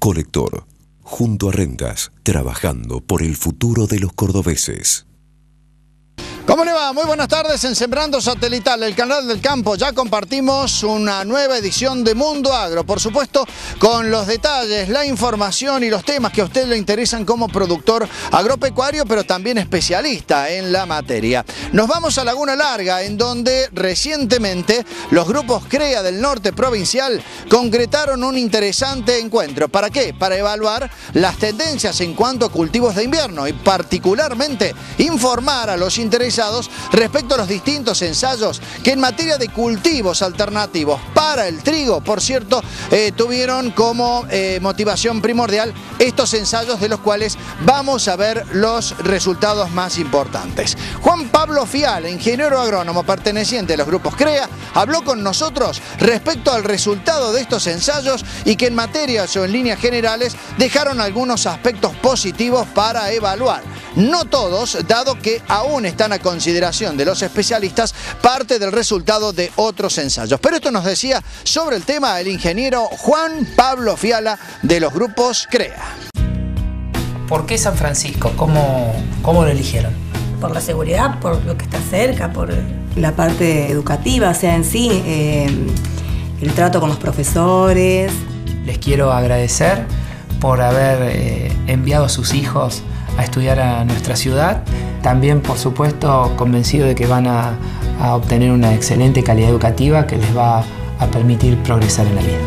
Colector, junto a Rentas, trabajando por el futuro de los cordobeses. ¿Cómo le va? Muy buenas tardes en Sembrando Satelital, el canal del campo. Ya compartimos una nueva edición de Mundo Agro, por supuesto, con los detalles, la información y los temas que a usted le interesan como productor agropecuario, pero también especialista en la materia. Nos vamos a Laguna Larga, en donde recientemente los grupos CREA del norte provincial concretaron un interesante encuentro. ¿Para qué? Para evaluar las tendencias en cuanto a cultivos de invierno y particularmente informar a los interesados respecto a los distintos ensayos que en materia de cultivos alternativos para el trigo, por cierto, tuvieron como motivación primordial estos ensayos, de los cuales vamos a ver los resultados más importantes. Juan Pablo Fiala, ingeniero agrónomo perteneciente a los grupos CREA, habló con nosotros respecto al resultado de estos ensayos y que en materias o en líneas generales dejaron algunos aspectos positivos para evaluar. No todos, dado que aún están a consideración de los especialistas parte del resultado de otros ensayos. Pero esto nos decía sobre el tema el ingeniero Juan Pablo Fiala de los grupos CREA. ¿Por qué San Francisco? ¿Cómo lo eligieron? Por la seguridad, por lo que está cerca, por la parte educativa, o sea, en sí, el trato con los profesores. Les quiero agradecer por haber enviado a sus hijos a estudiar a nuestra ciudad. También, por supuesto, convencido de que van a obtener una excelente calidad educativa que les va a permitir progresar en la vida.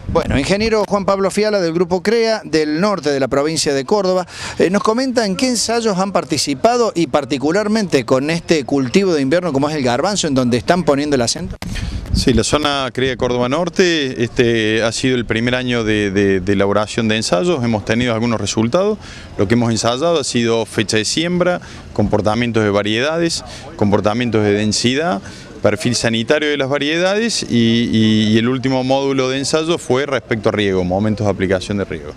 Bueno, ingeniero Juan Pablo Fiala del Grupo CREA del norte de la provincia de Córdoba, nos comenta en qué ensayos han participado y particularmente con este cultivo de invierno como es el garbanzo, en donde están poniendo el acento. Sí, la zona CREA Córdoba Norte ha sido el primer año de elaboración de ensayos. Hemos tenido algunos resultados. Lo que hemos ensayado ha sido fecha de siembra, comportamientos de variedades, comportamientos de densidad, perfil sanitario de las variedades y el último módulo de ensayo fue respecto a riego, momentos de aplicación de riego.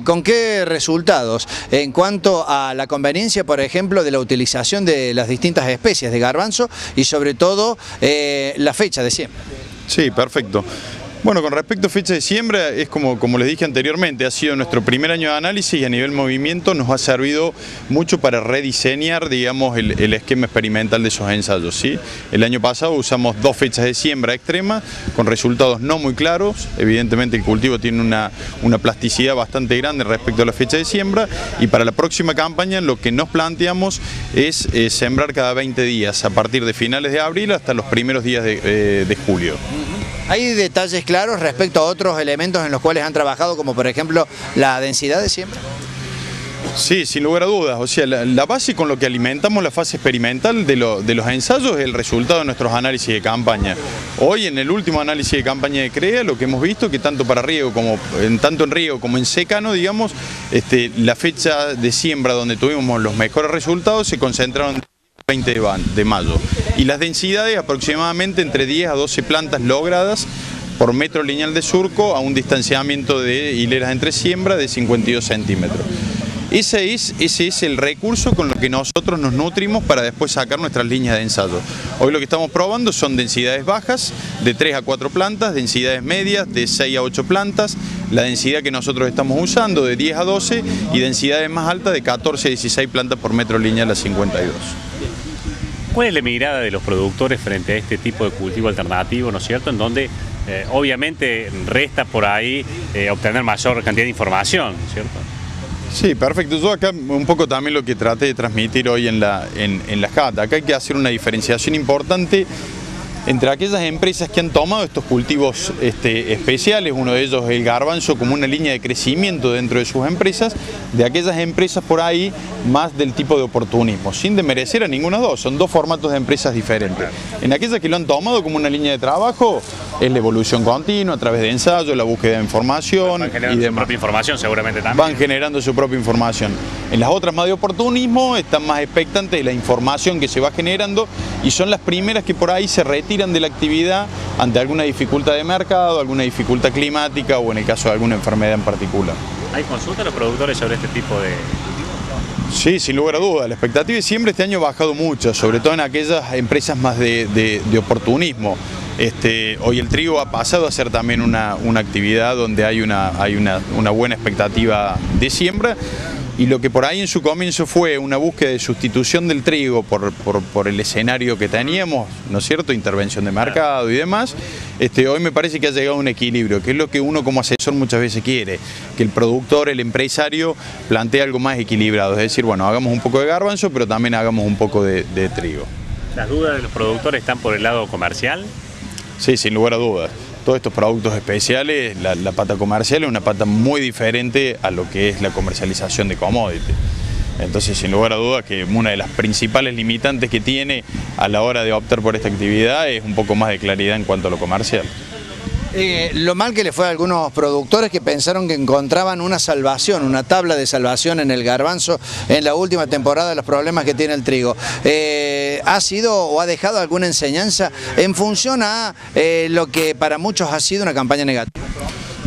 ¿Con qué resultados? En cuanto a la conveniencia, por ejemplo, de la utilización de las distintas especies de garbanzo y sobre todo la fecha de siembra. Sí, perfecto. Bueno, con respecto a fecha de siembra, es como les dije anteriormente, ha sido nuestro primer año de análisis y a nivel movimiento nos ha servido mucho para rediseñar, digamos, el esquema experimental de esos ensayos, ¿sí? El año pasado usamos 2 fechas de siembra extremas con resultados no muy claros. Evidentemente el cultivo tiene una plasticidad bastante grande respecto a la fecha de siembra y para la próxima campaña lo que nos planteamos es sembrar cada 20 días, a partir de finales de abril hasta los primeros días de julio. ¿Hay detalles claros respecto a otros elementos en los cuales han trabajado, como por ejemplo la densidad de siembra? Sí, sin lugar a dudas. O sea, la base con lo que alimentamos la fase experimental de los ensayos es el resultado de nuestros análisis de campaña. Hoy, en el último análisis de campaña de CREA, lo que hemos visto que tanto para riego tanto en riego como en secano, digamos, la fecha de siembra donde tuvimos los mejores resultados se concentraron en 20 de mayo. Y las densidades aproximadamente entre 10 a 12 plantas logradas por metro lineal de surco a un distanciamiento de hileras entre siembra de 52 centímetros. Ese es el recurso con lo que nosotros nos nutrimos para después sacar nuestras líneas de ensayo. Hoy lo que estamos probando son densidades bajas de 3 a 4 plantas, densidades medias de 6 a 8 plantas, la densidad que nosotros estamos usando de 10 a 12 y densidades más altas de 14 a 16 plantas por metro lineal a 52. ¿Cuál es la mirada de los productores frente a este tipo de cultivo alternativo, ¿no es cierto?, en donde obviamente resta por ahí obtener mayor cantidad de información, ¿no es cierto? Sí, perfecto. Yo acá un poco también lo que traté de transmitir hoy en la cata. Acá hay que hacer una diferenciación importante entre aquellas empresas que han tomado estos cultivos especiales, uno de ellos el garbanzo como una línea de crecimiento dentro de sus empresas, de aquellas empresas por ahí más del tipo de oportunismo, sin desmerecer a ninguna dos, son dos formatos de empresas diferentes. En aquellas que lo han tomado como una línea de trabajo, es la evolución continua a través de ensayos, la búsqueda de información. Van generando su propia información seguramente también. Van generando su propia información. En las otras más de oportunismo están más expectantes de la información que se va generando y son las primeras que por ahí se retiran de la actividad ante alguna dificultad de mercado, alguna dificultad climática o en el caso de alguna enfermedad en particular. ¿Hay consulta a los productores sobre este tipo de...? Sí, sin lugar a dudas. La expectativa de siembra este año ha bajado mucho, sobre todo en aquellas empresas más de oportunismo. Hoy el trigo ha pasado a ser también una actividad donde hay una buena expectativa de siembra. Y lo que por ahí en su comienzo fue una búsqueda de sustitución del trigo por el escenario que teníamos, ¿no es cierto?, intervención de mercado y demás, hoy me parece que ha llegado a un equilibrio, que es lo que uno como asesor muchas veces quiere, que el productor, el empresario, plantee algo más equilibrado, es decir, bueno, hagamos un poco de garbanzo, pero también hagamos un poco de trigo. ¿Las dudas de los productores están por el lado comercial? Sí, sin lugar a dudas. Todos estos productos especiales, la pata comercial es una pata muy diferente a lo que es la comercialización de commodity. Entonces, sin lugar a dudas, que una de las principales limitantes que tiene a la hora de optar por esta actividad es un poco más de claridad en cuanto a lo comercial. Lo mal que le fue a algunos productores que pensaron que encontraban una salvación, una tabla de salvación en el garbanzo en la última temporada de los problemas que tiene el trigo. ¿Ha sido o ha dejado alguna enseñanza en función a lo que para muchos ha sido una campaña negativa?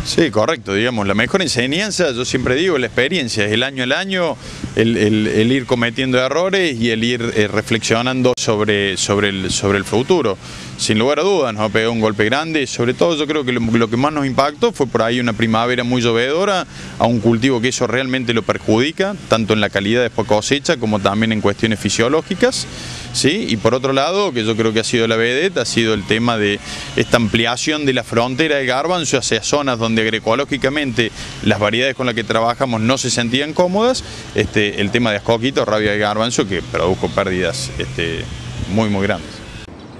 Sí, correcto, digamos, la mejor enseñanza, yo siempre digo, la experiencia, es el año al año, el ir cometiendo errores y el ir reflexionando sobre el futuro. Sin lugar a dudas nos ha pegado un golpe grande, sobre todo yo creo que lo que más nos impactó fue por ahí una primavera muy llovedora, a un cultivo que eso realmente lo perjudica, tanto en la calidad de cosecha como también en cuestiones fisiológicas. ¿Sí? Y por otro lado, que yo creo que ha sido la vedette, ha sido el tema de esta ampliación de la frontera del garbanzo hacia zonas donde agroecológicamente las variedades con las que trabajamos no se sentían cómodas, el tema de ascoquito, rabia del garbanzo, que produjo pérdidas muy grandes.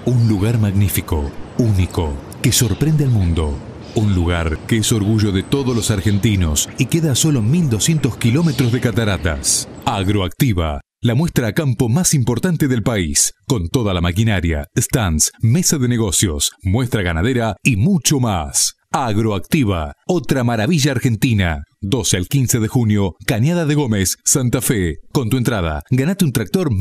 Un lugar magnífico, único, que sorprende al mundo. Un lugar que es orgullo de todos los argentinos y queda a solo 1.200 kilómetros de cataratas. Agroactiva. La muestra a campo más importante del país, con toda la maquinaria, stands, mesa de negocios, muestra ganadera y mucho más. Agroactiva, otra maravilla argentina. 12 al 15 de junio, Cañada de Gómez, Santa Fe. Con tu entrada, ganate un tractor